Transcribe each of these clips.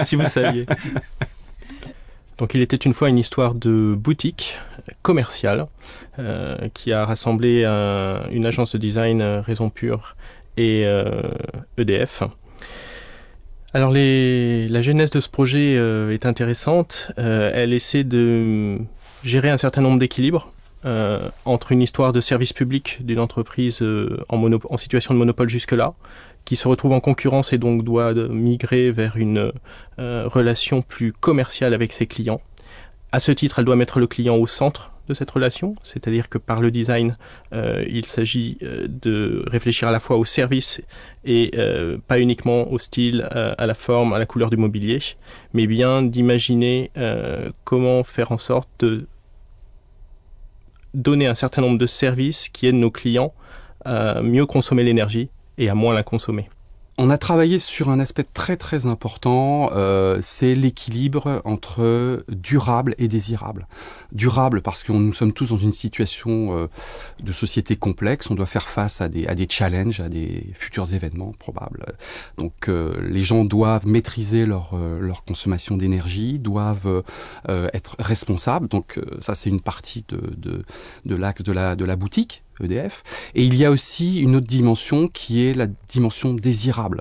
Si vous saviez. Donc il était une fois une histoire de boutique commerciale qui a rassemblé une agence de design Raison Pure et EDF. Alors la genèse de ce projet est intéressante. Elle essaie de gérer un certain nombre d'équilibres entre une histoire de service public d'une entreprise en situation de monopole jusque-là, qui se retrouve en concurrence et donc doit migrer vers une relation plus commerciale avec ses clients. À ce titre, elle doit mettre le client au centre de cette relation, c'est-à-dire que par le design, il s'agit de réfléchir à la fois au service et pas uniquement au style, à la forme, à la couleur du mobilier, mais bien d'imaginer comment faire en sorte de donner un certain nombre de services qui aident nos clients à mieux consommer l'énergie et à moins la consommer. On a travaillé sur un aspect très très important, c'est l'équilibre entre durable et désirable. Durable parce que nous sommes tous dans une situation de société complexe, on doit faire face à des challenges, à des futurs événements probables. Donc les gens doivent maîtriser leur consommation d'énergie, doivent être responsables, donc ça c'est une partie de l'axe de la boutique EDF. Et il y a aussi une autre dimension qui est la dimension désirable.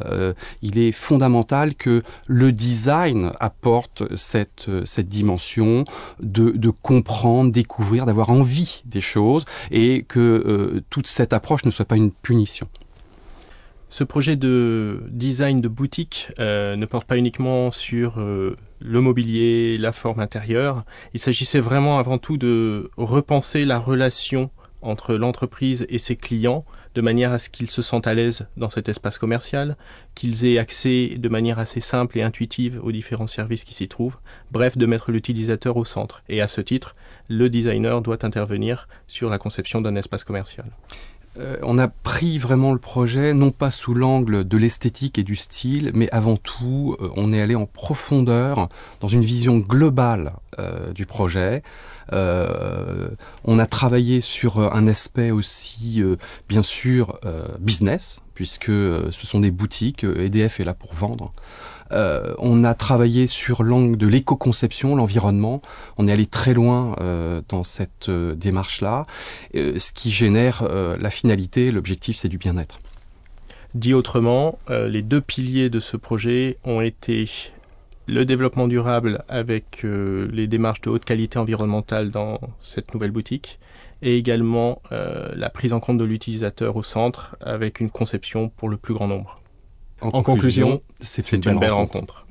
Il est fondamental que le design apporte cette dimension de comprendre, découvrir, d'avoir envie des choses et que toute cette approche ne soit pas une punition. Ce projet de design de boutique ne porte pas uniquement sur le mobilier, la forme intérieure. Il s'agissait vraiment avant tout de repenser la relation entre l'entreprise et ses clients, de manière à ce qu'ils se sentent à l'aise dans cet espace commercial, qu'ils aient accès de manière assez simple et intuitive aux différents services qui s'y trouvent, bref, de mettre l'utilisateur au centre. Et à ce titre, le designer doit intervenir sur la conception d'un espace commercial. On a pris vraiment le projet, non pas sous l'angle de l'esthétique et du style, mais avant tout, on est allé en profondeur dans une vision globale du projet. On a travaillé sur un aspect aussi, bien sûr, business, puisque ce sont des boutiques, EDF est là pour vendre. On a travaillé sur l'angle de l'éco-conception, l'environnement. On est allé très loin dans cette démarche-là, ce qui génère la finalité, l'objectif, c'est du bien-être. Dit autrement, les deux piliers de ce projet ont été le développement durable avec les démarches de haute qualité environnementale dans cette nouvelle boutique et également la prise en compte de l'utilisateur au centre avec une conception pour le plus grand nombre. En conclusion, c'est une belle rencontre.